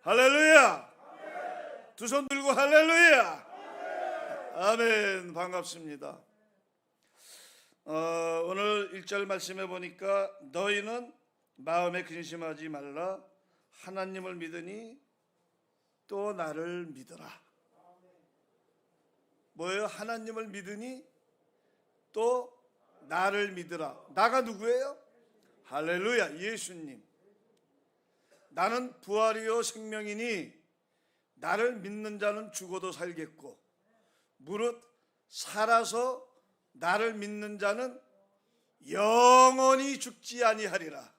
할렐루야. 두 손 들고 할렐루야. 아멘. 반갑습니다. 오늘 1절 말씀해 보니까 너희는 마음에 근심하지 말라. 하나님을 믿으니 또 나를 믿어라. 뭐예요? 하나님을 믿으니 또 나를 믿으라. 나가 누구예요? 할렐루야. 예수님. 나는 부활이요 생명이니 나를 믿는 자는 죽어도 살겠고 무릇 살아서 나를 믿는 자는 영원히 죽지 아니하리라.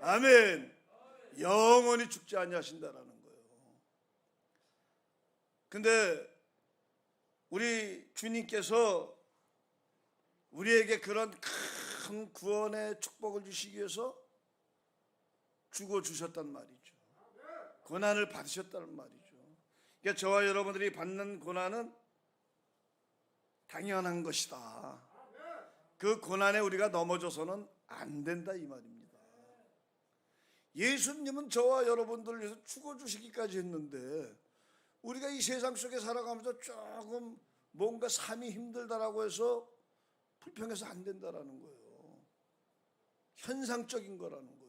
아멘. 영원히 죽지 아니하신다라는 거예요. 근데 우리 주님께서 우리에게 그런 큰 구원의 축복을 주시기 위해서 죽어주셨단 말이죠. 고난을 받으셨다는 말이죠. 그러니까 저와 여러분들이 받는 고난은 당연한 것이다. 그 고난에 우리가 넘어져서는 안 된다 이 말입니다. 예수님은 저와 여러분들을 위해서 죽어주시기까지 했는데 우리가 이 세상 속에 살아가면서 조금 뭔가 삶이 힘들다라고 해서 불평해서 안 된다라는 거예요. 현상적인 거라는 거예요.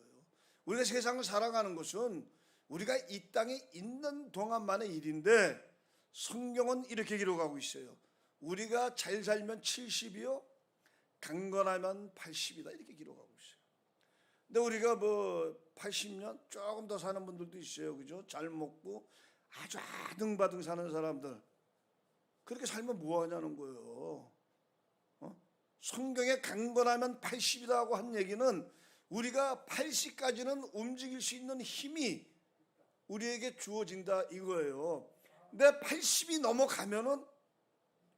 우리가 세상을 살아가는 것은 우리가 이 땅에 있는 동안만의 일인데 성경은 이렇게 기록하고 있어요. 우리가 잘 살면 70이요 강건하면 80이다 이렇게 기록하고 있어요. 근데 우리가 뭐 80년 조금 더 사는 분들도 있어요. 그죠? 잘 먹고 아주 아등바등 사는 사람들 그렇게 살면 뭐 하냐는 거예요. 성경에 강건하면 80이라고 한 얘기는 우리가 80까지는 움직일 수 있는 힘이 우리에게 주어진다 이거예요. 근데 80이 넘어가면은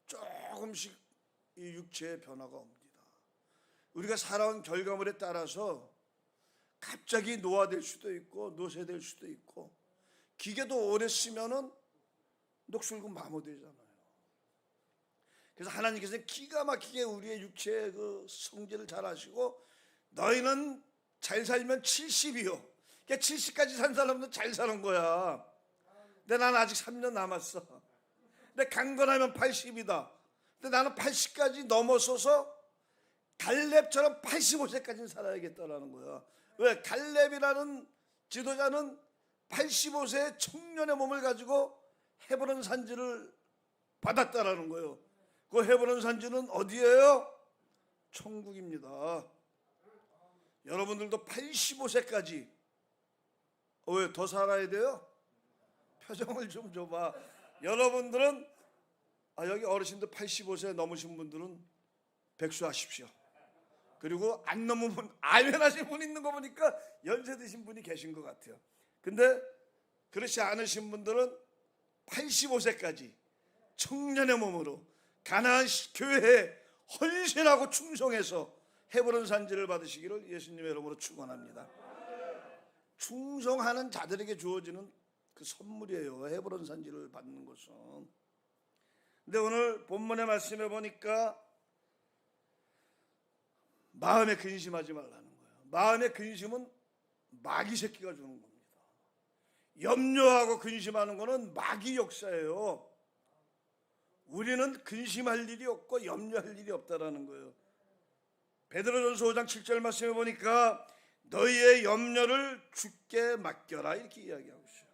조금씩 이 육체의 변화가 옵니다. 우리가 살아온 결과물에 따라서 갑자기 노화될 수도 있고 노쇠될 수도 있고 기계도 오래 쓰면은 녹슬고 마모되잖아요. 그래서 하나님께서 기가 막히게 우리의 육체의 그 성질을 잘 아시고 너희는 잘 살면 70이요. 그러니까 70까지 산 사람은 잘 사는 거야. 근데 나는 아직 3년 남았어. 근데 강건하면 80이다. 근데 나는 80까지 넘어서서 갈렙처럼 85세까지는 살아야겠다라는 거야. 왜? 갈렙이라는 지도자는 85세의 청년의 몸을 가지고 헤브론 산지를 받았다라는 거예요. 그 헤브론 산지는 어디예요? 천국입니다. 여러분들도 85세까지 왜 더 살아야 돼요? 표정을 좀 줘봐. 여러분들은 여기 어르신들 85세 넘으신 분들은 백수하십시오. 그리고 안 넘은 분, 아멘하신 분 있는 거 보니까 연세 드신 분이 계신 것 같아요. 근데 그렇지 않으신 분들은 85세까지 청년의 몸으로 가나안 교회에 헌신하고 충성해서 헤브론 산지를 받으시기를 예수님의 이름으로 축원합니다. 충성하는 자들에게 주어지는 그 선물이에요. 헤브론 산지를 받는 것은. 근데 오늘 본문의 말씀에 보니까 마음에 근심하지 말라는 거예요. 마음의 근심은 마귀 새끼가 주는 겁니다. 염려하고 근심하는 거는 마귀 역사예요. 우리는 근심할 일이 없고 염려할 일이 없다라는 거예요. 베드로전서 5장 7절 말씀에 보니까 너희의 염려를 주께 맡겨라 이렇게 이야기하고 있어요.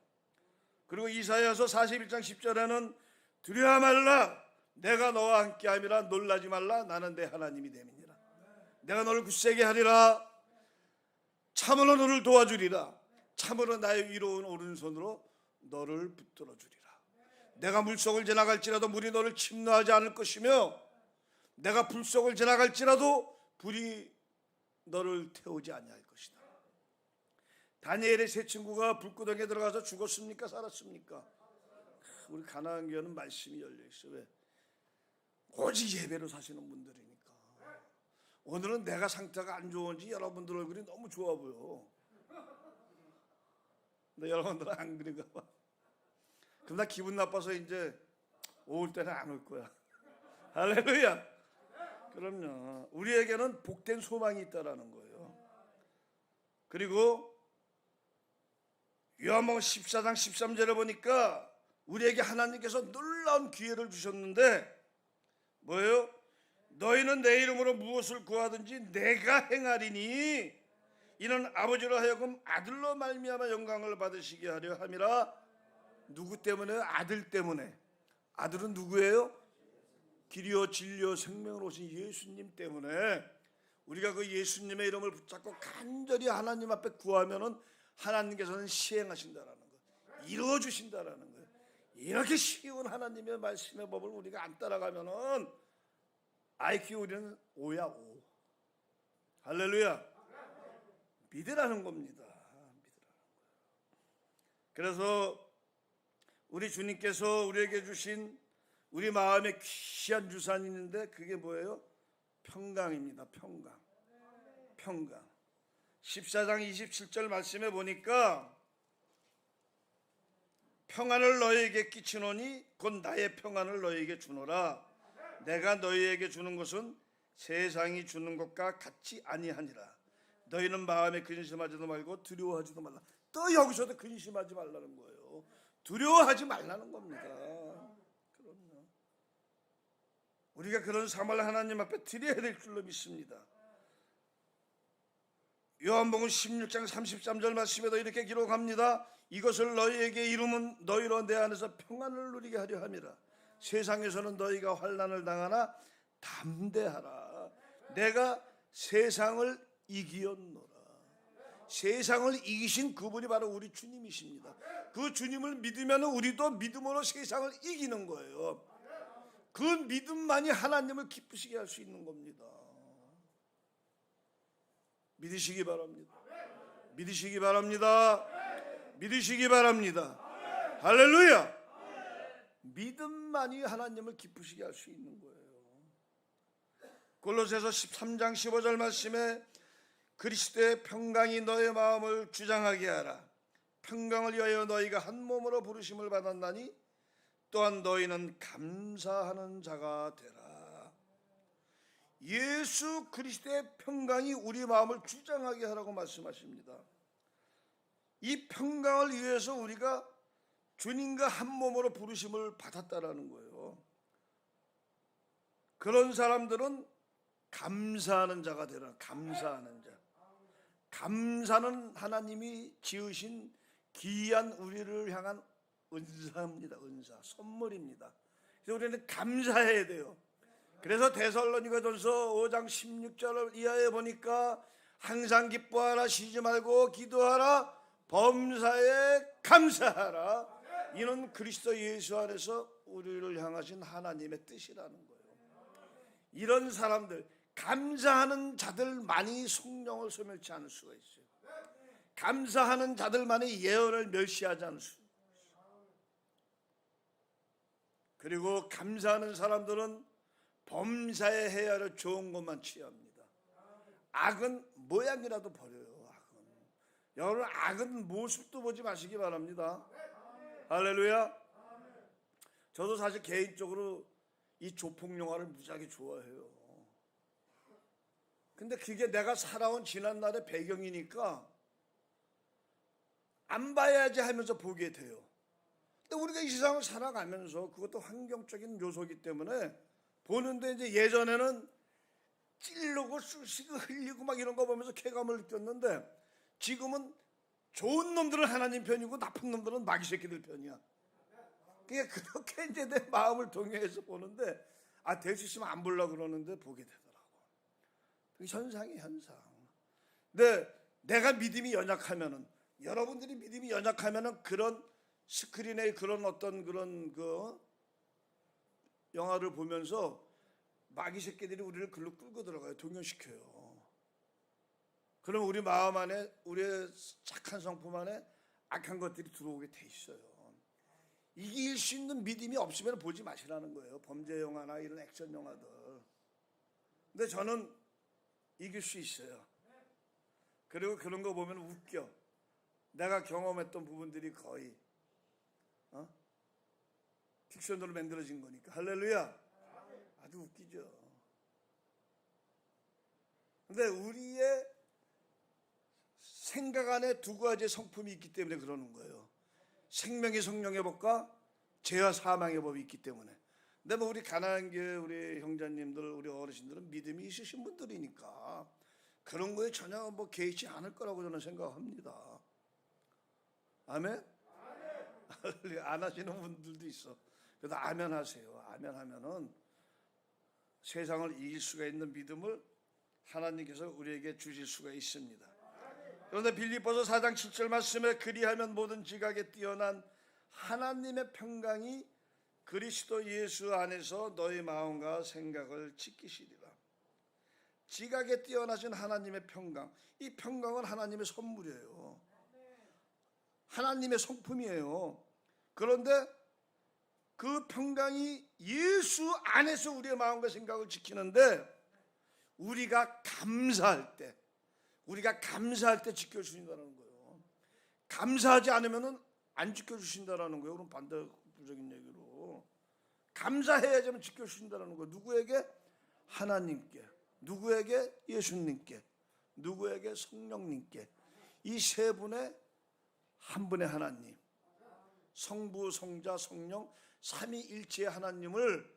그리고 이사야서 41장 10절에는 두려워 말라 내가 너와 함께함이라 놀라지 말라 나는 내 하나님이 됨이니라. 내가 너를 굳세게 하리라. 참으로 너를 도와주리라. 참으로 나의 위로운 오른손으로 너를 붙들어 주리라. 내가 물속을 지나갈지라도 물이 너를 침노하지 않을 것이며 내가 불 속을 지나갈지라도 불이 너를 태우지 아니할 것이다. 다니엘의 세 친구가 불구덩이에 들어가서 죽었습니까? 살았습니까? 우리 가나안 교회는 말씀이 열려있어요. 왜? 오직 예배로 사시는 분들이니까. 오늘은 내가 상태가 안 좋은지 여러분들 얼굴이 너무 좋아 보여. 근데 여러분들은 안 그런가 봐. 그럼 나 기분 나빠서 이제 올 때는 안 올 거야. 할렐루야. 그럼요. 우리에게는 복된 소망이 있다라는 거예요. 그리고 요한복음 14장 13절에 보니까 우리에게 하나님께서 놀라운 기회를 주셨는데 뭐예요? 너희는 내 이름으로 무엇을 구하든지 내가 행하리니 이는 아버지로 하여금 아들로 말미암아 영광을 받으시게 하려 함이라. 누구 때문에? 아들 때문에. 아들은 누구예요? 길이요 진리요 생명으로 오신 예수님 때문에 우리가 그 예수님의 이름을 붙잡고 간절히 하나님 앞에 구하면은 하나님께서는 시행하신다라는 거, 이루어 주신다라는 거예요. 이렇게 쉬운 하나님의 말씀의 법을 우리가 안 따라가면은 IQ 우리는 오야 오. 할렐루야. 믿으라는 겁니다. 믿으라는 거예요. 그래서 우리 주님께서 우리에게 주신 우리 마음에 귀한 유산이 있는데 그게 뭐예요? 평강입니다. 평강. 평강. 14장 27절 말씀에 보니까 평안을 너희에게 끼치노니 곧 나의 평안을 너희에게 주노라. 내가 너희에게 주는 것은 세상이 주는 것과 같지 아니하니라. 너희는 마음에 근심하지도 말고 두려워하지도 말라. 또 여기서도 근심하지 말라는 거예요. 두려워하지 말라는 겁니다. 그럼요. 우리가 그런 삶을 하나님 앞에 드려야 될 줄로 믿습니다. 요한복음 16장 33절 말씀에도 이렇게 기록합니다. 이것을 너희에게 이루면 너희로 내 안에서 평안을 누리게 하려 함이라. 세상에서는 너희가 환난을 당하나 담대하라. 내가 세상을 이기었노라. 세상을 이기신 그분이 바로 우리 주님이십니다. 그 주님을 믿으면 우리도 믿음으로 세상을 이기는 거예요. 그 믿음만이 하나님을 기쁘시게 할 수 있는 겁니다. 믿으시기 바랍니다. 믿으시기 바랍니다. 믿으시기 바랍니다. 할렐루야. 믿음만이 하나님을 기쁘시게 할 수 있는 거예요. 골로새서 13장 15절 말씀에 그리스도의 평강이 너의 마음을 주장하게 하라. 평강을 위하여 너희가 한 몸으로 부르심을 받았나니 또한 너희는 감사하는 자가 되라. 예수 그리스도의 평강이 우리 마음을 주장하게 하라고 말씀하십니다. 이 평강을 위해서 우리가 주님과 한 몸으로 부르심을 받았다라는 거예요. 그런 사람들은 감사하는 자가 되라. 감사하는 자. 감사는 하나님이 지으신 귀한 우리를 향한 은사입니다. 은사, 선물입니다. 그래서 우리는 감사해야 돼요. 그래서 데살로니가전서 5장 16절 이하에 보니까 항상 기뻐하라, 쉬지 말고 기도하라, 범사에 감사하라. 이는 그리스도 예수 안에서 우리를 향하신 하나님의 뜻이라는 거예요. 이런 사람들, 감사하는 자들만이 성령을 소멸치 않을 수가 있어요. 감사하는 자들만이 예언을 멸시하지 않을 수 있어요. 그리고 감사하는 사람들은 범사에 해야를 좋은 것만 취합니다. 악은 모양이라도 버려요. 악은. 여러분, 악은 모습도 보지 마시기 바랍니다. 할렐루야. 저도 사실 개인적으로 이 조폭 영화를 무지하게 좋아해요. 근데 그게 내가 살아온 지난날의 배경이니까 안 봐야지 하면서 보게 돼요. 근데 우리가 이 세상을 살아가면서 그것도 환경적인 요소이기 때문에 보는데 이제 예전에는 찔르고 쑤시고 흘리고 막 이런 거 보면서 쾌감을 느꼈는데 지금은 좋은 놈들은 하나님 편이고 나쁜 놈들은 마귀 새끼들 편이야. 그게 그렇게 이제 내 마음을 동요해서 보는데 될 수 있으면 안 보려고 그러는데 보게 되더라고. 현상이 현상. 근데 내가 믿음이 연약하면은, 여러분들이 믿음이 연약하면은 그런 스크린에 그런 어떤 그런 영화를 보면서 마귀 새끼들이 우리를 글로 끌고 들어가요. 동요시켜요. 그럼 우리 마음 안에, 우리의 착한 성품 안에 악한 것들이 들어오게 돼 있어요. 이길 수 있는 믿음이 없으면 보지 마시라는 거예요. 범죄 영화나 이런 액션 영화들. 근데 저는 이길 수 있어요. 그리고 그런 거 보면 웃겨. 내가 경험했던 부분들이 거의 픽션으로 만들어진 거니까. 할렐루야. 아주 웃기죠. 근데 우리의 생각 안에 두 가지의 성품이 있기 때문에 그러는 거예요. 생명의 성령의 법과 죄와 사망의 법이 있기 때문에. 근데 뭐 우리 가나안 교회 우리 형제님들 우리 어르신들은 믿음이 있으신 분들이니까 그런 거에 전혀 뭐 개의치 않을 거라고 저는 생각합니다. 아멘? 안 하시는 분들도 있어. 그래도 아멘 하세요. 아멘 하면은 세상을 이길 수가 있는 믿음을 하나님께서 우리에게 주실 수가 있습니다. 그런데 빌립보서 4장 7절 말씀에 그리하면 모든 지각에 뛰어난 하나님의 평강이 그리스도 예수 안에서 너희 마음과 생각을 지키시리라. 지각에 뛰어나신 하나님의 평강, 이 평강은 하나님의 선물이에요. 하나님의 성품이에요. 그런데 그 평강이 예수 안에서 우리의 마음과 생각을 지키는데 우리가 감사할 때 지켜주신다는 거예요. 감사하지 않으면 안 지켜주신다는 거예요. 그럼 반대적인 얘기로 감사해야지만 지켜주신다는 거예요. 누구에게? 하나님께. 누구에게? 예수님께. 누구에게? 성령님께. 이 세 분의 한 분의 하나님, 성부, 성자, 성령 삼위일체의 하나님을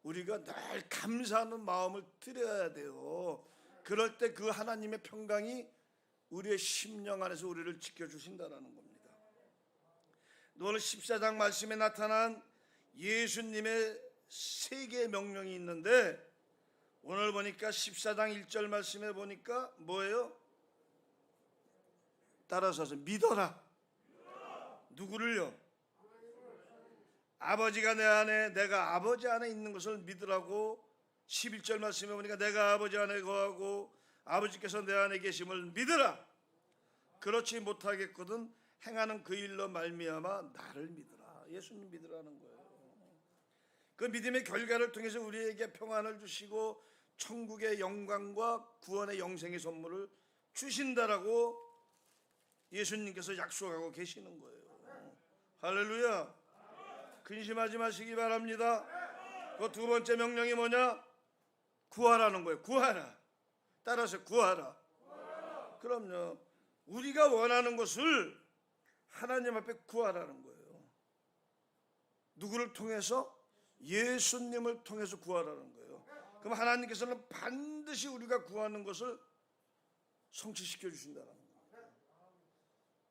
우리가 늘 감사하는 마음을 드려야 돼요. 그럴 때 그 하나님의 평강이 우리의 심령 안에서 우리를 지켜주신다는 겁니다. 오늘 14장 말씀에 나타난 예수님의 세 개의 명령이 있는데 오늘 보니까 14장 1절 말씀에 보니까 뭐예요? 따라서 믿어라. 누구를요? 아버지가 내 안에 내가 아버지 안에 있는 것을 믿으라고 11절 말씀에 보니까 내가 아버지 안에 거하고 아버지께서 내 안에 계심을 믿으라. 그렇지 못하겠거든 행하는 그 일로 말미암아 나를 믿으라. 예수님 믿으라는 거예요. 그 믿음의 결과를 통해서 우리에게 평안을 주시고 천국의 영광과 구원의 영생의 선물을 주신다라고 예수님께서 약속하고 계시는 거예요. 할렐루야. 근심하지 마시기 바랍니다. 그 두 번째 명령이 뭐냐? 구하라는 거예요. 구하라. 따라서 구하라. 그럼요. 우리가 원하는 것을 하나님 앞에 구하라는 거예요. 누구를 통해서? 예수님을 통해서 구하라는 거예요. 그럼 하나님께서는 반드시 우리가 구하는 것을 성취시켜 주신다는 거예요.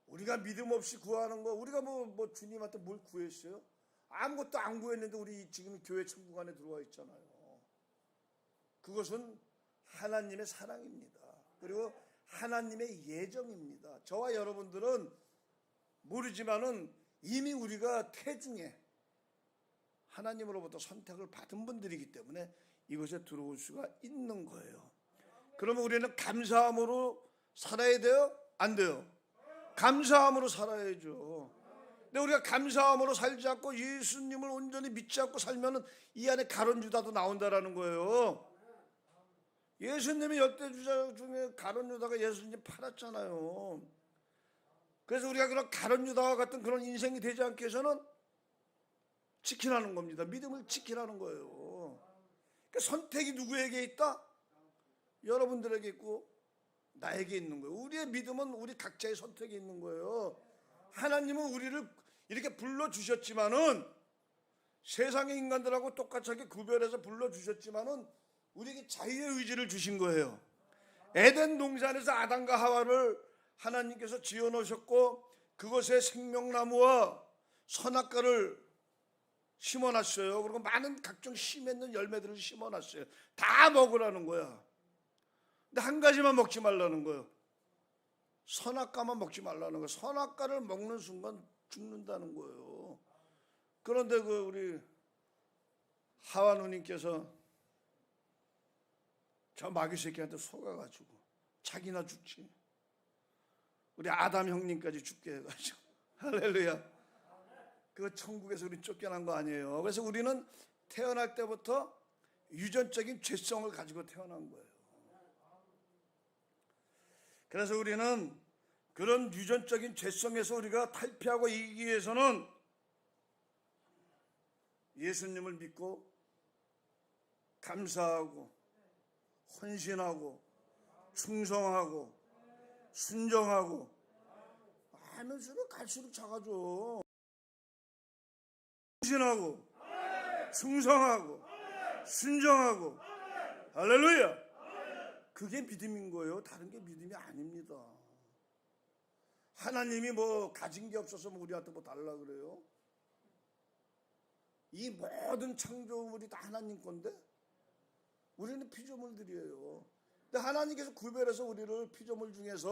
우리가 믿음 없이 구하는 거, 우리가 뭐 주님한테 뭘 구했어요? 아무것도 안 구했는데 우리 지금 교회 천국 안에 들어와 있잖아요. 그것은 하나님의 사랑입니다. 그리고 하나님의 예정입니다. 저와 여러분들은 모르지만은 이미 우리가 태중에 하나님으로부터 선택을 받은 분들이기 때문에 이곳에 들어올 수가 있는 거예요. 그러면 우리는 감사함으로 살아야 돼요? 안 돼요? 감사함으로 살아야죠. 근데 우리가 감사함으로 살지 않고 예수님을 온전히 믿지 않고 살면은 이 안에 가룟 유다도 나온다라는 거예요. 예수님이 열대 주자 중에 가룟 유다가 예수님 팔았잖아요. 그래서 우리가 그런 가룟 유다와 같은 그런 인생이 되지 않기 위해서는 지키라는 겁니다. 믿음을 지키라는 거예요. 그러니까 선택이 누구에게 있다? 여러분들에게 있고 나에게 있는 거예요. 우리의 믿음은 우리 각자의 선택이 있는 거예요. 하나님은 우리를 이렇게 불러주셨지만은 세상의 인간들하고 똑같이 구별해서 불러주셨지만은 우리에게 자유의 의지를 주신 거예요. 에덴 동산에서 아담과 하와를 하나님께서 지어놓으셨고 그것에 생명나무와 선악과를 심어놨어요. 그리고 많은 각종 씨 맺는 열매들을 심어놨어요. 다 먹으라는 거야. 근데 한 가지만 먹지 말라는 거예요. 선악과만 먹지 말라는 거예요. 선악과를 먹는 순간 죽는다는 거예요. 그런데 그 우리 하와 누님께서 저 마귀 새끼한테 속아가지고 자기나 죽지. 우리 아담 형님까지 죽게 해가지고 할렐루야. 그 천국에서 우리 쫓겨난 거 아니에요. 그래서 우리는 태어날 때부터 유전적인 죄성을 가지고 태어난 거예요. 그래서 우리는 그런 유전적인 죄성에서 우리가 탈피하고 이기기 위해서는 예수님을 믿고 감사하고 헌신하고 충성하고 순정하고. 하면서는 갈수록 작아져. 신하고 충성하고 순정하고. 할렐루야. 그게 믿음인 거예요. 다른 게 믿음이 아닙니다. 하나님이 뭐 가진 게 없어서 뭐 우리한테 뭐 달라 그래요? 이 모든 창조물이 다 하나님 건데 우리는 피조물들이에요. 근데 하나님께서 구별해서 우리를 피조물 중에서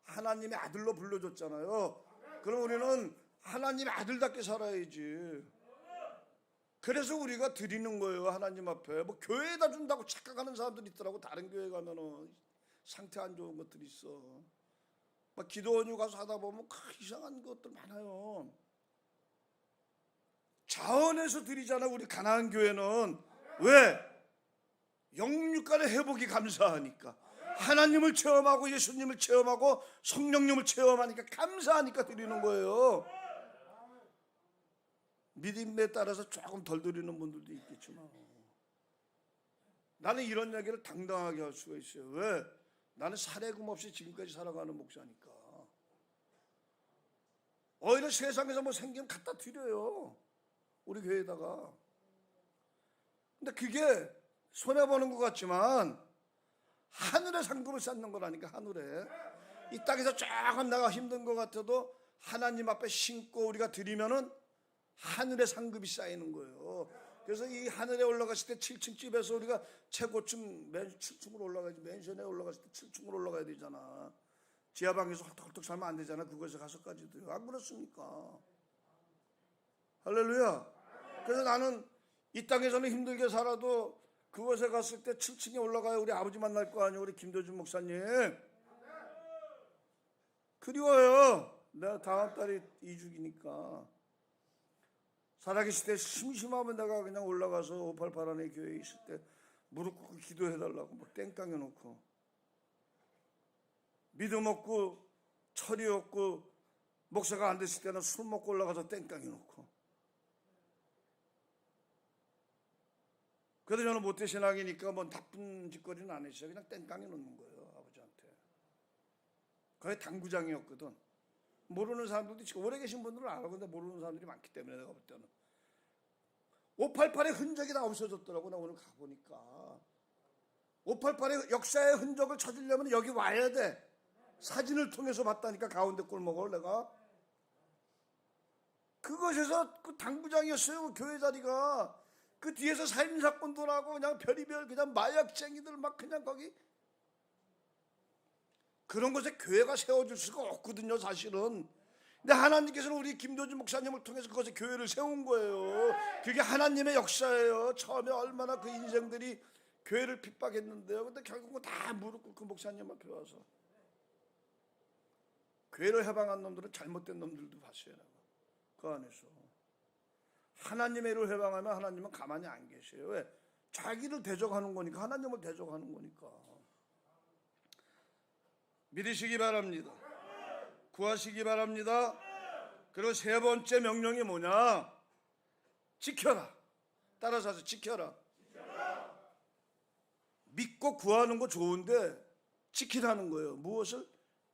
하나님의 아들로 불러줬잖아요. 그럼 우리는 하나님의 아들답게 살아야지. 그래서 우리가 드리는 거예요. 하나님 앞에. 뭐 교회에다 준다고 착각하는 사람들이 있더라고. 다른 교회 가면은 상태 안 좋은 것들이 있어. 막 기도원이 가서 하다 보면 이상한 것들 많아요. 자원해서 드리잖아. 우리 가나안 교회는. 왜? 영육간의 회복이 감사하니까. 하나님을 체험하고 예수님을 체험하고 성령님을 체험하니까 감사하니까 드리는 거예요. 믿음에 따라서 조금 덜 드리는 분들도 있겠지만 나는 이런 이야기를 당당하게 할 수가 있어요. 왜? 나는 사례금 없이 지금까지 살아가는 목사니까. 오히려 세상에서 뭐 생기면 갖다 드려요. 우리 교회에다가. 근데 그게 손해보는 것 같지만 하늘의 상급을 쌓는 거라니까. 하늘에. 이 땅에서 조금 내가 힘든 것 같아도 하나님 앞에 신고 우리가 드리면은 하늘의 상급이 쌓이는 거예요. 그래서 이 하늘에 올라갔을 때 7층 집에서 우리가 최고층 7층으로 올라가야지. 맨션에 올라갔을 때 7층으로 올라가야 되잖아. 지하방에서 헐떡헐떡 살면 안 되잖아. 그것에 가서까지도. 안 그렇습니까? 할렐루야. 그래서 나는 이 땅에서는 힘들게 살아도 그곳에 갔을 때 7층에 올라가야 우리 아버지 만날 거 아니에요. 우리 김도준 목사님. 그리워요. 내가 다음 달에 이주기니까. 살아계실 때 심심하면 내가 그냥 올라가서 588 안에 교회에 있을 때 무릎 꿇고 기도해달라고 막 땡깡해 놓고, 믿음 없고 철이 없고 목사가 안 됐을 때는 술 먹고 올라가서 땡깡해 놓고. 그래도 저는 모태신앙이니까 뭐 나쁜 짓거리는 안 했어요. 그냥 땡깡해 놓는 거예요. 아버지한테. 거의 당구장이었거든. 모르는 사람들도 지금 오래 계신 분들은 알아. 근데 모르는 사람들이 많기 때문에 내가 볼 때는 588의 흔적이 다 없어졌더라고. 나 오늘 가보니까 588의 역사의 흔적을 찾으려면 여기 와야 돼. 사진을 통해서 봤다니까. 가운데 골목을 내가 그것에서 그 당구장이었어요. 교회 자리가. 그 뒤에서 살인사건도 나고 그냥 별의별 그냥 마약쟁이들 막 그냥 거기. 그런 곳에 교회가 세워질 수가 없거든요, 사실은. 근데 하나님께서는 우리 김도준 목사님을 통해서 그것에 교회를 세운 거예요. 그게 하나님의 역사예요. 처음에 얼마나 그 인생들이 교회를 핍박했는데요. 근데 결국은 다 무릎 꿇고 목사님 앞에 와서. 교회를 해방한 놈들은 잘못된 놈들도 봤어요. 그 안에서. 하나님의 일을 해방하면 하나님은 가만히 안 계세요. 왜? 자기를 대적하는 거니까. 하나님을 대적하는 거니까. 믿으시기 바랍니다. 구하시기 바랍니다. 그리고 세 번째 명령이 뭐냐? 지켜라. 따라서 하세요. 지켜라. 믿고 구하는 거 좋은데 지키라는 거예요. 무엇을?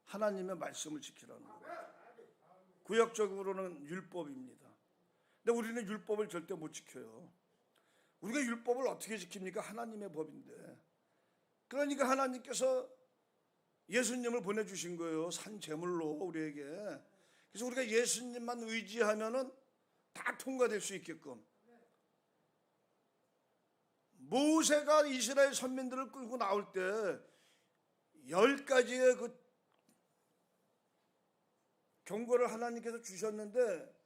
하나님의 말씀을 지키라는 거예요. 구역적으로는 율법입니다. 근데 우리는 율법을 절대 못 지켜요. 우리가 율법을 어떻게 지킵니까? 하나님의 법인데. 그러니까 하나님께서 예수님을 보내주신 거예요. 산 제물로 우리에게. 그래서 우리가 예수님만 의지하면은 다 통과될 수 있게끔. 모세가 이스라엘 선민들을 끌고 나올 때 10가지의 그 경고를 하나님께서 주셨는데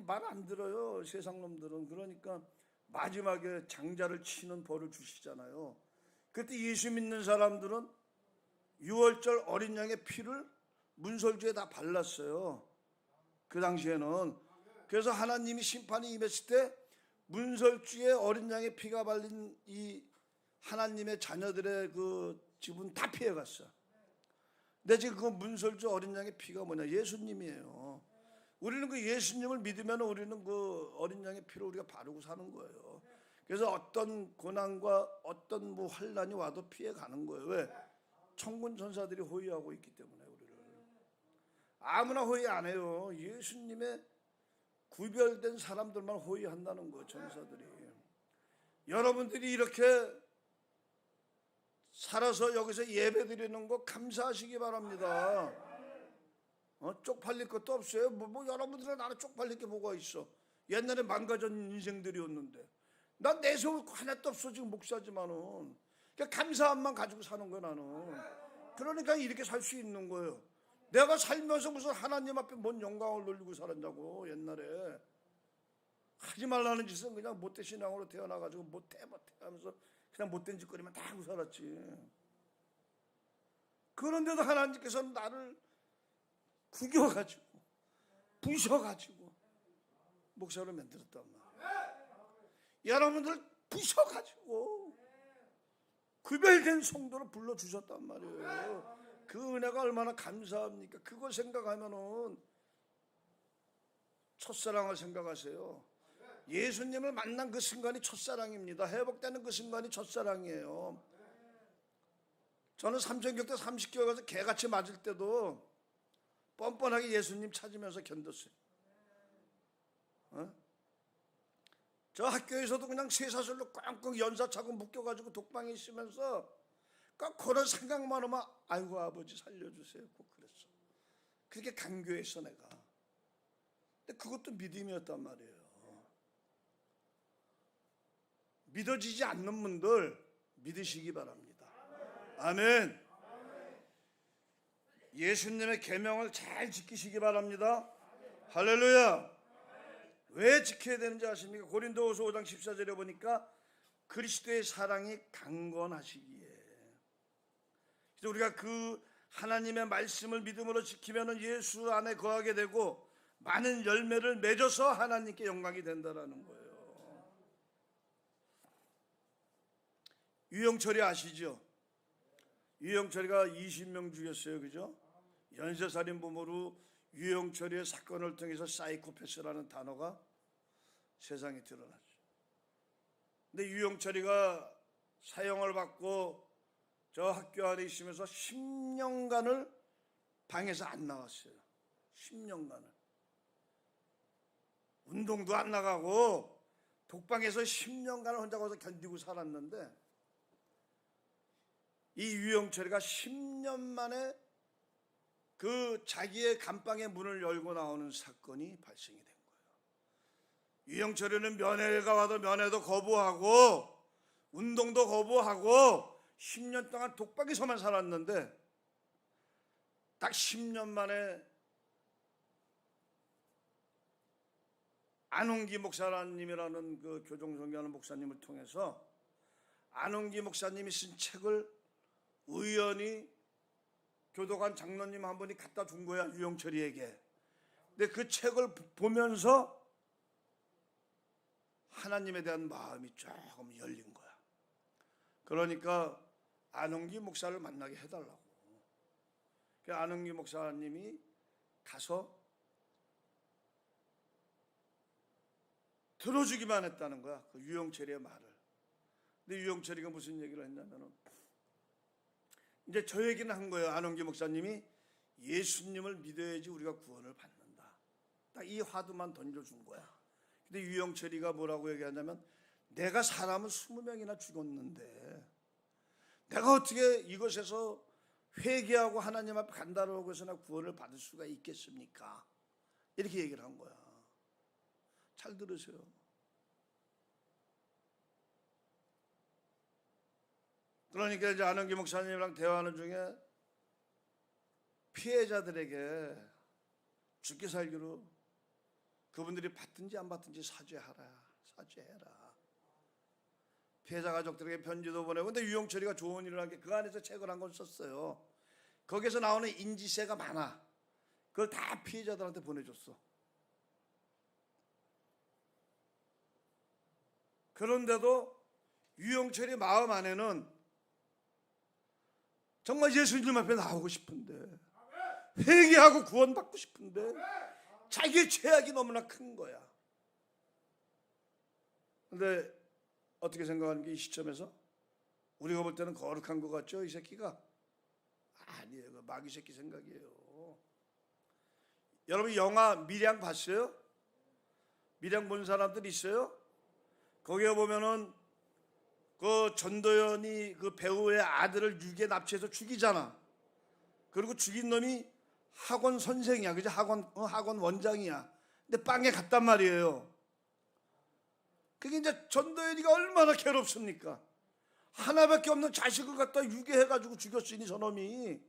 말 안 들어요. 세상 놈들은. 그러니까 마지막에 장자를 치는 벌을 주시잖아요. 그때 예수 믿는 사람들은 유월절 어린 양의 피를 문설주에 다 발랐어요. 그 당시에는. 그래서 하나님이 심판이 임했을 때 문설주에 어린 양의 피가 발린 이 하나님의 자녀들의 그 집은 다 피해갔어. 근데 지금 그 문설주 어린 양의 피가 뭐냐? 예수님이에요. 우리는 그 예수님을 믿으면 우리는 그 어린 양의 피로 우리가 바르고 사는 거예요. 그래서 어떤 고난과 어떤 뭐 환난이 와도 피해 가는 거예요. 왜? 천군 천사들이 호위하고 있기 때문에 우리를 아무나 호위 안 해요. 예수님의 구별된 사람들만 호위한다는 거예요. 천사들이. 여러분들이 이렇게 살아서 여기서 예배 드리는 거 감사하시기 바랍니다. 쪽팔릴 것도 없어요. 뭐 여러분들은 나는 쪽팔릴 게 뭐가 있어. 옛날에 망가진 인생들이었는데 난 내세울 거 하나도 없어. 지금 목사지만은 그러니까 감사함만 가지고 사는 거야 나는. 그러니까 이렇게 살 수 있는 거예요. 내가 살면서 무슨 하나님 앞에 뭔 영광을 돌리고 살았냐고. 옛날에 하지 말라는 짓은 그냥 못된 신앙으로 태어나가지고 못해 하면서 그냥 못된 짓거리만 다 하고 살았지. 그런데도 하나님께서는 나를 구겨가지고 부셔가지고 목사로 만들었단 말이야. 여러분들 부셔가지고 구별된 성도로 불러주셨단 말이에요. 그 은혜가 얼마나 감사합니까? 그걸 생각하면은 첫사랑을 생각하세요. 예수님을 만난 그 순간이 첫사랑입니다. 회복되는 그 순간이 첫사랑이에요. 저는 삼천교 때 30개월 가서 개같이 맞을 때도 뻔뻔하게 예수님 찾으면서 견뎠어요. 저 학교에서도 그냥 쇠사슬로 꽝꽝 연사차고 묶여가지고 독방에 있으면서 꼭 그런 생각만 하면 아이고 아버지 살려주세요. 꼭 그랬어. 그렇게 간교했어 내가. 근데 그것도 믿음이었단 말이에요. 믿어지지 않는 분들 믿으시기 바랍니다. 아멘. 예수님의 계명을 잘 지키시기 바랍니다. 할렐루야. 왜 지켜야 되는지 아십니까? 고린도후서 5장 14절에 보니까 그리스도의 사랑이 강건하시기에. 그래서 우리가 그 하나님의 말씀을 믿음으로 지키면 예수 안에 거하게 되고 많은 열매를 맺어서 하나님께 영광이 된다라는 거예요. 유영철이 아시죠? 유영철이가 20명 죽였어요. 그죠? 연쇄살인범으로 유영철이의 사건을 통해서 사이코패스라는 단어가 세상에 드러났죠. 근데 유영철이가 사형을 받고 저 학교 안에 있으면서 10년간을 방에서 안 나왔어요. 10년간을. 운동도 안 나가고 독방에서 10년간을 혼자 거기서 견디고 살았는데 이 유영철이가 10년 만에 그 자기의 감방의 문을 열고 나오는 사건이 발생이 된 거예요. 유영철이는 면회가 와도 면회도 거부하고 운동도 거부하고 10년 동안 독방에서만 살았는데 딱 10년 만에 안홍기 목사님이라는 그 교종선교하는 목사님을 통해서 안홍기 목사님이 쓴 책을 우연히 교도관 장로님 한 분이 갖다 준 거야, 유영철이에게. 근데 그 책을 보면서 하나님에 대한 마음이 조금 열린 거야. 그러니까 안홍기 목사를 만나게 해달라고. 그 안홍기 목사님이 가서 들어주기만 했다는 거야, 그 유영철이의 말을. 근데 유영철이가 무슨 얘기를 했냐면은 이제 저 얘기는 한 거예요. 안홍기 목사님이 예수님을 믿어야지 우리가 구원을 받는다. 딱 이 화두만 던져준 거야. 근데 유영철이가 뭐라고 얘기하냐면 내가 사람을 20명이나 죽였는데 내가 어떻게 이것에서 회개하고 하나님 앞에 간다라고 해서 나 구원을 받을 수가 있겠습니까? 이렇게 얘기를 한 거야. 잘 들으세요. 그러니까 이제 안홍기 목사님이랑 대화하는 중에 피해자들에게 죽기 살기로 그분들이 받든지 안 받든지 사죄해라. 피해자 가족들에게 편지도 보내고. 근데 유영철이가 좋은 일을 한 게 그 안에서 책을 한 권 썼어요. 거기서 나오는 인지세가 많아. 그걸 다 피해자들한테 보내줬어. 그런데도 유영철이 마음 안에는 정말 예수님 앞에 나오고 싶은데, 회개하고 구원받고 싶은데 자기의 죄악이 너무나 큰 거야. 근데 어떻게 생각하는 게 이 시점에서 우리가 볼 때는 거룩한 것 같죠? 이 새끼가 아니에요. 그 마귀 새끼 생각이에요. 여러분 영화 밀양 봤어요? 밀양 본 사람들 있어요? 거기에 보면은 그 전도연이 그 배우의 아들을 유괴 납치해서 죽이잖아. 그리고 죽인 놈이 학원 선생이야, 그죠? 학원 원장이야. 근데 빵에 갔단 말이에요. 그게 이제 전도연이가 얼마나 괴롭습니까? 하나밖에 없는 자식을 갖다 유괴해가지고 죽였으니 저놈이.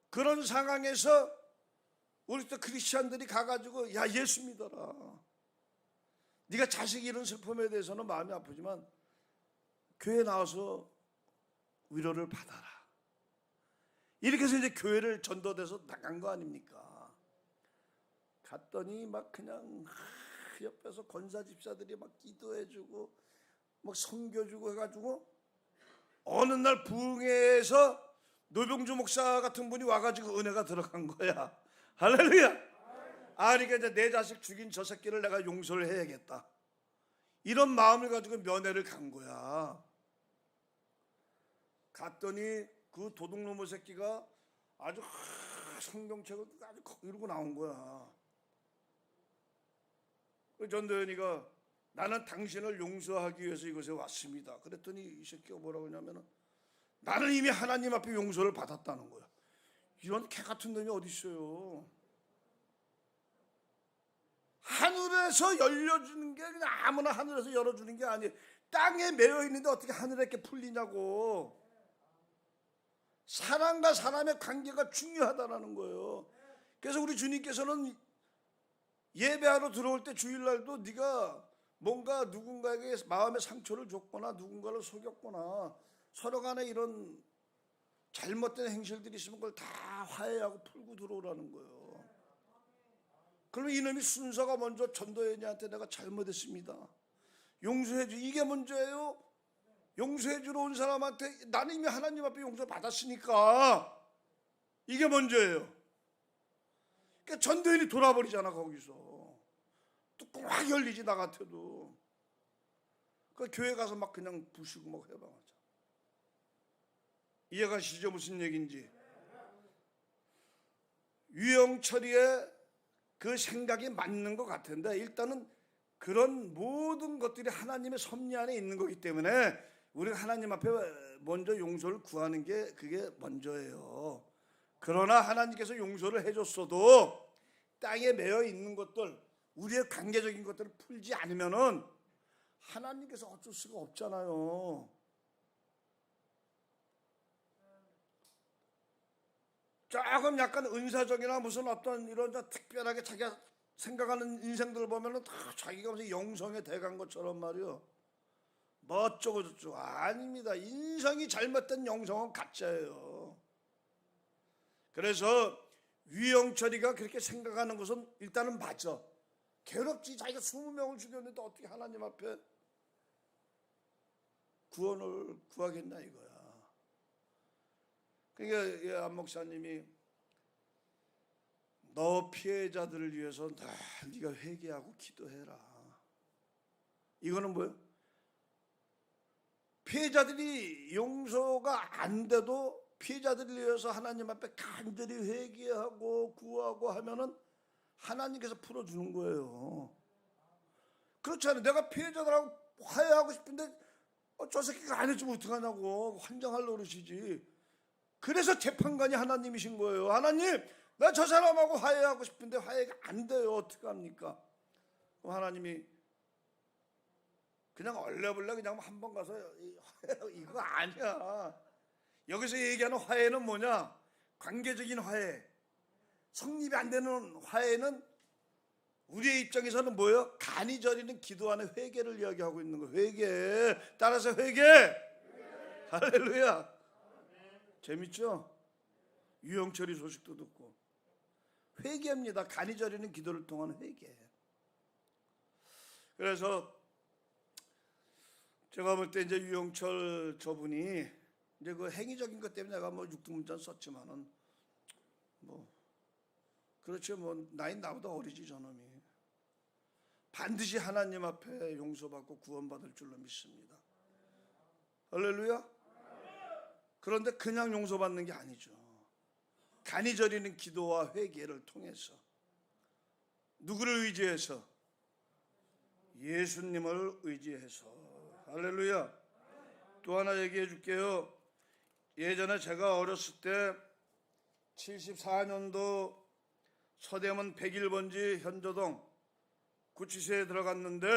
그런 상황에서 우리 또 크리스찬들이 가가지고 야 예수 믿어라. 네가 자식 잃은 슬픔에 대해서는 마음이 아프지만 교회 나와서 위로를 받아라. 이렇게 해서 이제 교회를 전도돼서 나간 거 아닙니까? 갔더니 막 그냥 옆에서 권사 집사들이 막 기도해주고 막 섬겨주고 해가지고 어느 날 부흥회에서 노병주 목사 같은 분이 와가지고 은혜가 들어간 거야. 할렐루야. 그러니까 이제 내 자식 죽인 저 새끼를 내가 용서를 해야겠다, 이런 마음을 가지고 면회를 간 거야. 갔더니 그 도둑놈의 새끼가 아주 성경책을 아주 이러고 나온 거야. 그 전도연이가 나는 당신을 용서하기 위해서 이곳에 왔습니다. 그랬더니 이 새끼가 뭐라고 하냐면은 나는 이미 하나님 앞에 용서를 받았다는 거야. 이런 개 같은 놈이 어디 있어요? 하늘에서 열려주는 게 그냥 아무나 하늘에서 열어주는 게 아니에요. 땅에 매여 있는데 어떻게 하늘에 이렇게 풀리냐고. 사람과 사람의 관계가 중요하다는 거예요. 그래서 우리 주님께서는 예배하러 들어올 때 주일날도 네가 뭔가 누군가에게 마음의 상처를 줬거나 누군가를 속였거나 서로 간에 이런 잘못된 행실들이 있으면 그걸 다 화해하고 풀고 들어오라는 거예요. 그러면 이놈이 순서가 먼저 전도연이한테 내가 잘못했습니다, 용서해주, 이게 먼저예요. 용서해주러 온 사람한테 나는 이미 하나님 앞에 용서 받았으니까 이게 먼저예요. 그러니까 전도연이 돌아버리잖아. 거기서 뚜껑 확 열리지 나 같아도. 그 교회 가서 막 그냥 부시고 막 해방하자. 이해가시죠? 무슨 얘기인지. 유영철이의 그 생각이 맞는 것 같은데 일단은 그런 모든 것들이 하나님의 섭리 안에 있는 거기 때문에 우리가 하나님 앞에 먼저 용서를 구하는 게 그게 먼저예요. 그러나 하나님께서 용서를 해줬어도 땅에 매여 있는 것들, 우리의 관계적인 것들을 풀지 않으면은 하나님께서 어쩔 수가 없잖아요. 조금 약간 은사적이나 무슨 어떤 이런 특별하게 자기가 생각하는 인생들을 보면은 다 자기가 무슨 영성에 대간 것처럼 말이요. 뭐 어쩌고 저쩌고. 아닙니다. 인성이 잘못된 영성은 가짜예요. 그래서 유영철이가 그렇게 생각하는 것은 일단은 맞아. 괴롭지. 자기가 20명을 죽였는데 어떻게 하나님 앞에 구원을 구하겠나 이거야. 그러니까 안 목사님이 너 피해자들을 위해서 늘 네가 회개하고 기도해라. 이거는 뭐예요? 피해자들이 용서가 안 돼도 피해자들을 위해서 하나님 앞에 간절히 회개하고 구하고 하면은 하나님께서 풀어주는 거예요. 그렇지 않아요? 내가 피해자들하고 화해하고 싶은데 저 새끼가 안 해주면 어떡하냐고 환장할 노릇이지. 그래서 재판관이 하나님이신 거예요. 하나님, 나 저 사람하고 화해하고 싶은데 화해가 안 돼요. 어떡합니까? 그럼 하나님이 그냥 얼레벌레 그냥 한번 가서 이거 아니야. 여기서 얘기하는 화해는 뭐냐? 관계적인 화해. 성립이 안 되는 화해는 우리의 입장에서는 뭐예요? 간이 저리는 기도 안에 회개를 이야기하고 있는 거예요. 회개. 따라서 회개. 할렐루야. 재밌죠? 유영철이 소식도 듣고 회개입니다. 간이 저리는 기도를 통한 회개. 그래서 제가 볼 때 이제 유영철 저분이 이제 그 행위적인 것 때문에 내가 뭐 육두문자 썼지만은 뭐 그렇죠. 뭐 나이 나보다 어리지 저놈이. 반드시 하나님 앞에 용서받고 구원받을 줄로 믿습니다. 할렐루야. 그런데 그냥 용서받는 게 아니죠. 간이 저리는 기도와 회개를 통해서 누구를 의지해서? 예수님을 의지해서. 할렐루야. 또 하나 얘기해 줄게요. 예전에 제가 어렸을 때 74년도 서대문 101번지 현조동 구치소에 들어갔는데,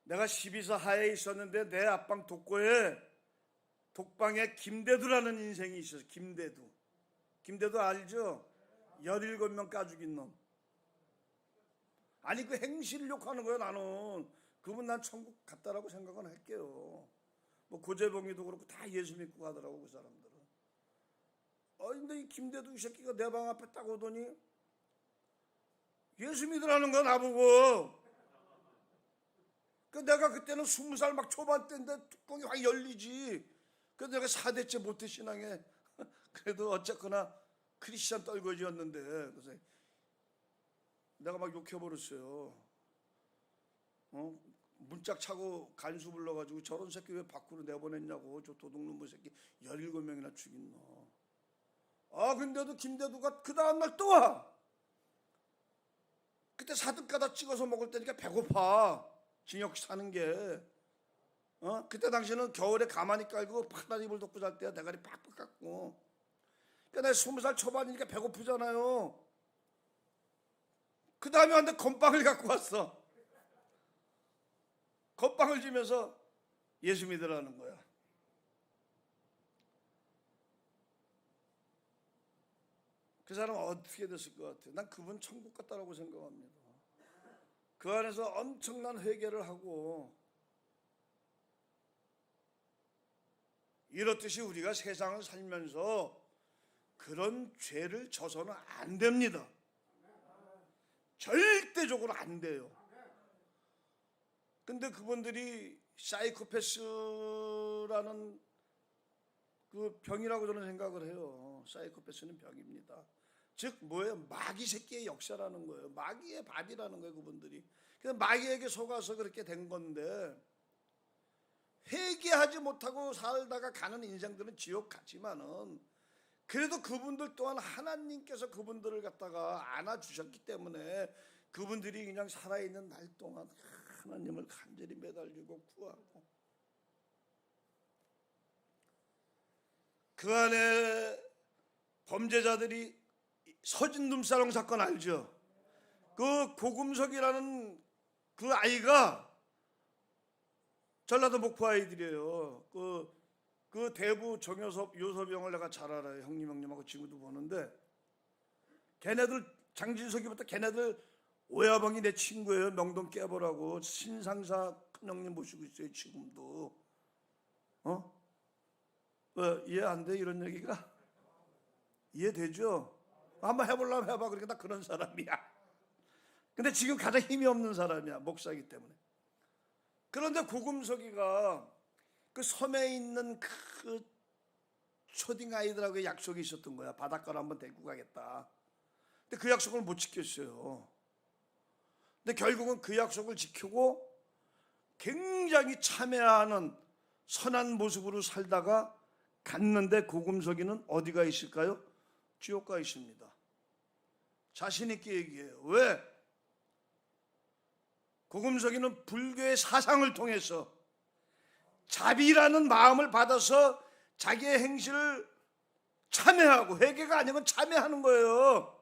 내가 12사 하에 있었는데 내 앞방 독방에 김대두라는 인생이 있었어요. 김대두 알죠? 17명 까죽인 놈. 아니 그 행실을 욕하는 거야. 나는 그분 난 천국 갔다라고 생각은 할게요. 뭐 고재봉이도 그렇고 다 예수 믿고 가더라고 그 사람들은. 근데 이 김대두 이 새끼가 내 방 앞에 딱 오더니 예수 믿으라는 거야 나보고. 내가 그때는 20살 막 초반 때인데 뚜껑이 확 열리지. 그래서 내가 4대째 모태신앙에 그래도 어쨌거나 크리스찬 떨거지였는데, 그래서 내가 막 욕해버렸어요. 문짝 차고 간수 불러가지고 저런 새끼 왜 밖으로 내보냈냐고. 저 도둑놈의 새끼 17명이나 죽인 너. 근데도 김대두가 그 다음날 또 와. 그때 사등가다 찍어서 먹을 때니까 배고파. 징역 사는 게. 그때 당시는 겨울에 가만히 깔고 파란 이불 덮고 잘 때야. 대가리 팍팍 깎고. 내가 20살 초반이니까 배고프잖아요. 그 다음에 한테 건빵을 갖고 왔어. 건빵을 주면서 예수 믿으라는 거야. 그 사람은 어떻게 됐을 것 같아요? 난 그분 천국 같다라고 생각합니다. 그 안에서 엄청난 회개를 하고, 이렇듯이 우리가 세상을 살면서 그런 죄를 져서는 안 됩니다. 절대적으로 안 돼요. 근데 그분들이 사이코패스라는 그 병이라고 저는 생각을 해요. 사이코패스는 병입니다. 즉 뭐예요? 마귀 새끼의 역사라는 거예요. 마귀의 밥이라는 거예요, 그분들이. 그래서 마귀에게 속아서 그렇게 된 건데, 회개하지 못하고 살다가 가는 인생들은 지옥 같지만은, 그래도 그분들 또한 하나님께서 그분들을 갖다가 안아주셨기 때문에 그분들이 그냥 살아있는 날 동안 하나님을 간절히 매달리고 구하고, 그 안에 범죄자들이 서진 눈사람 사건 알죠? 그 고금석이라는 그 아이가 전라도 목포 아이들이에요. 그 대부 정효섭, 요섭영을 내가 잘 알아요. 형님하고 친구도 보는데, 걔네들 장진석이부터 걔네들 오야방이 내 친구예요. 명동 깨보라고 신상사 큰형님 모시고 있어요 지금도. 이해 안 돼 이런 얘기가? 이해되죠? 한번 해보려면 해봐. 그러니까 나 그런 사람이야. 근데 지금 가장 힘이 없는 사람이야, 목사이기 때문에. 그런데 고금석이가 그 섬에 있는 그 초딩 아이들하고 약속이 있었던 거야. 바닷가로 한번 데리고 가겠다. 근데 그 약속을 못 지켰어요. 근데 결국은 그 약속을 지키고 굉장히 참회하는 선한 모습으로 살다가 갔는데, 고금석이는 어디가 있을까요? 지옥가 있습니다. 자신 있게 얘기해요. 왜? 고금석이는 불교의 사상을 통해서 자비라는 마음을 받아서 자기의 행실을 참회하고, 회개가 아니면 참회하는 거예요.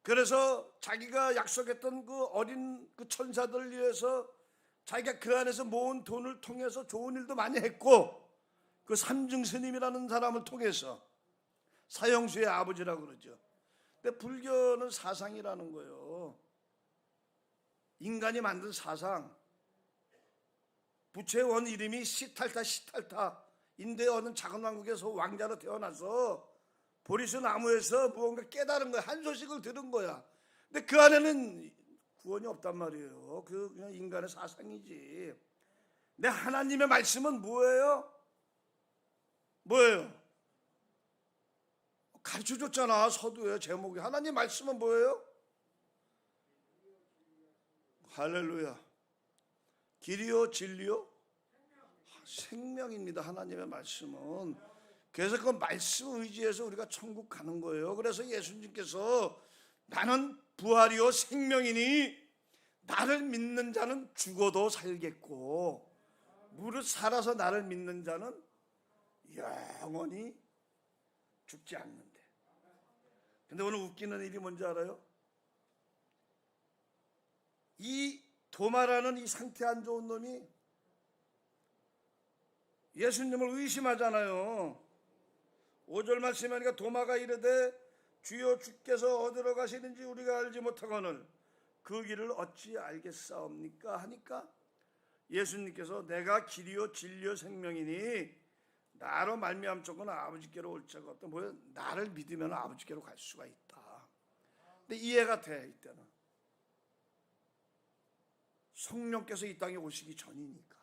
그래서 자기가 약속했던 그 어린 그 천사들을 위해서 자기가 그 안에서 모은 돈을 통해서 좋은 일도 많이 했고, 그 삼중 스님이라는 사람을 통해서, 사형수의 아버지라고 그러죠. 근데 불교는 사상이라는 거예요. 인간이 만든 사상. 부처의 원 이름이 시탈타. 인도의 어느 작은 왕국에서 왕자로 태어나서 보리수 나무에서 무언가 깨달은 거야. 한 소식을 들은 거야. 근데 그 안에는 구원이 없단 말이에요. 그냥 인간의 사상이지. 근데 하나님의 말씀은 뭐예요? 가르쳐줬잖아. 서두에 제목이. 하나님 말씀은 뭐예요? 할렐루야. 길이요 진리요 생명입니다. 하나님의 말씀은. 그래서 그 말씀 의지해서 우리가 천국 가는 거예요. 그래서 예수님께서 나는 부활이요 생명이니 나를 믿는 자는 죽어도 살겠고 무릇 살아서 나를 믿는 자는 영원히 죽지 않는데. 근데 오늘 웃기는 일이 뭔지 알아요? 이 도마라는 이 상태 안 좋은 놈이 예수님을 의심하잖아요. 5절 말씀하니까 도마가 이르되 주여 주께서 어디로 가시는지 우리가 알지 못하거늘 그 길을 어찌 알겠사옵니까 하니까 예수님께서 내가 길이요 진리요 생명이니 나로 말미암 자는 아버지께로 올 자가 없다. 뭐야? 나를 믿으면 아버지께로 갈 수가 있다. 근데 이해가 돼. 이때는 성령께서 이 땅에 오시기 전이니까.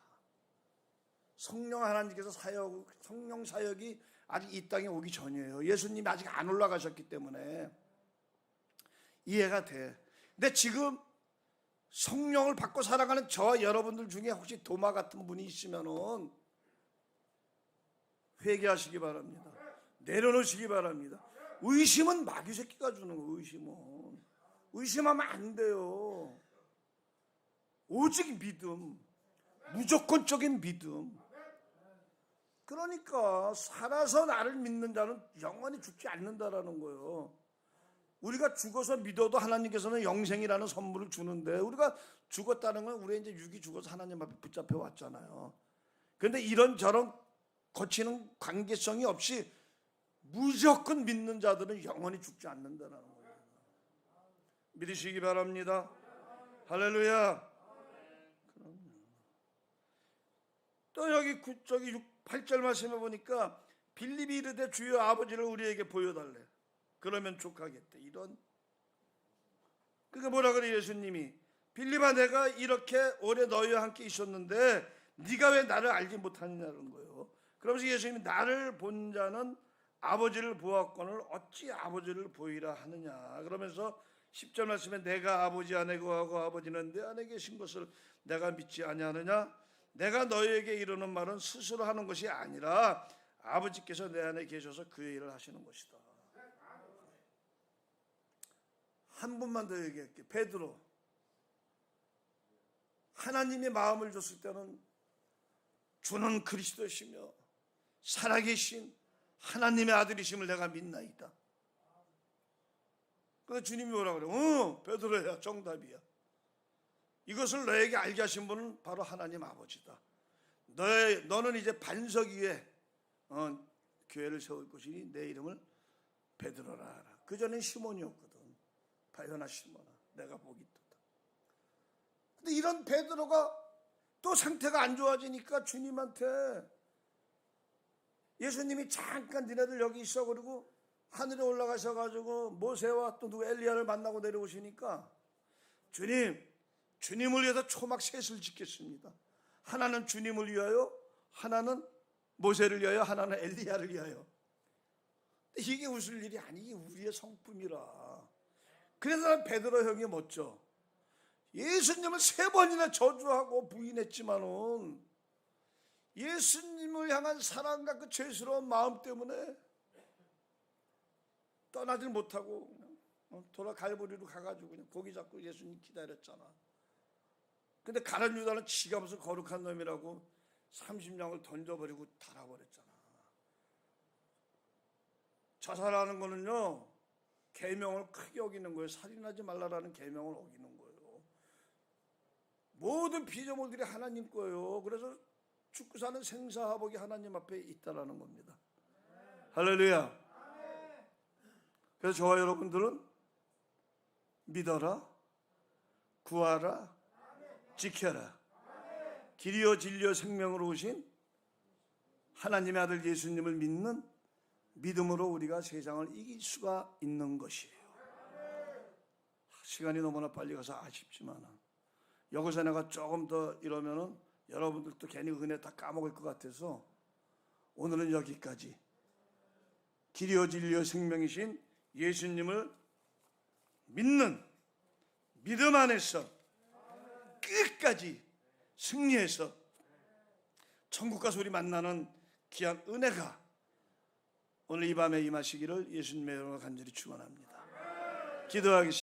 성령 하나님께서 성령 사역이 아직 이 땅에 오기 전이에요. 예수님이 아직 안 올라가셨기 때문에 이해가 돼. 근데 지금 성령을 받고 살아가는 저와 여러분들 중에 혹시 도마 같은 분이 있으면은 회개하시기 바랍니다. 내려놓으시기 바랍니다. 의심은 마귀 새끼가 주는 거예요. 의심하면 안 돼요. 오직 믿음, 무조건적인 믿음. 그러니까 살아서 나를 믿는 자는 영원히 죽지 않는다라는 거예요. 우리가 죽어서 믿어도 하나님께서는 영생이라는 선물을 주는데 우리가 죽었다는 건 우리 이제 육이 죽어서 하나님 앞에 붙잡혀 왔잖아요. 그런데 이런저런 거치는 관계성이 없이 무조건 믿는 자들은 영원히 죽지 않는다는 거예요. 믿으시기 바랍니다. 할렐루야. 또 여기 8절 말씀해 보니까 빌립이 이르되 주여 아버지를 우리에게 보여달래. 그러면 족하겠대. 이런. 그러니까 뭐라 그래 예수님이. 빌립아 내가 이렇게 오래 너희와 함께 있었는데 네가 왜 나를 알지 못하느냐는 거예요. 그러면서 예수님이 나를 본 자는 아버지를 보았거늘 어찌 아버지를 보이라 하느냐. 그러면서 10절 말씀에 내가 아버지 안에 거하고 아버지는 내 안에 계신 것을 내가 믿지 아니하느냐. 내가 너희에게 이르는 말은 스스로 하는 것이 아니라 아버지께서 내 안에 계셔서 그 일을 하시는 것이다. 한 분만 더 얘기할게요. 베드로. 하나님의 마음을 줬을 때는 주는 그리스도시며 살아계신 하나님의 아들이심을 내가 믿나이다. 그래서 주님이 뭐라 그래요? 베드로야 정답이야. 이것을 너에게 알게 하신 분은 바로 하나님 아버지다. 너는 이제 반석 위에 교회를 세울 것이니 내 이름을 베드로라 하라. 그전엔 시몬이었거든. 바요나 시몬아 내가 복이 있도다. 근데 이런 베드로가 또 상태가 안 좋아지니까 주님한테 예수님이 잠깐 니네들 여기 있어 그러고 하늘에 올라가셔가지고 모세와 또 누구 엘리야를 만나고 내려오시니까 주님을 위해서 초막 셋을 짓겠습니다. 하나는 주님을 위하여, 하나는 모세를 위하여, 하나는 엘리야를 위하여. 이게 웃을 일이 아니, 이게 우리의 성품이라. 그래서 난 베드로 형이 멋져. 예수님을 3번이나 저주하고 부인했지만은 예수님을 향한 사랑과 그 죄스러운 마음 때문에 떠나질 못하고 돌아 갈보리로 가가지고 그냥 고기 잡고 예수님 기다렸잖아. 근데 가룟 유다는 지가 무슨 거룩한 놈이라고 30냥을 던져버리고 달아버렸잖아. 자살하는 거는요 계명을 크게 어기는 거예요. 살인하지 말라라는 계명을 어기는 거예요. 모든 피조물들이 하나님 거예요. 그래서 죽고 사는 생사화복이 하나님 앞에 있다라는 겁니다. 할렐루야. 그래서 저와 여러분들은 믿어라, 구하라, 지켜라. 길이요 진리요 생명으로 오신 하나님의 아들 예수님을 믿는 믿음으로 우리가 세상을 이길 수가 있는 것이에요. 시간이 너무나 빨리 가서 아쉽지만 여기서 내가 조금 더 이러면은 여러분들도 괜히 은혜 다 까먹을 것 같아서 오늘은 여기까지. 길이요 진리요 생명이신 예수님을 믿는 믿음 안에서 끝까지 승리해서 천국 가서 우리 만나는 귀한 은혜가 오늘 이 밤에 임하시기를 예수님의 이름으로 간절히 축원합니다. 기도하겠습니다.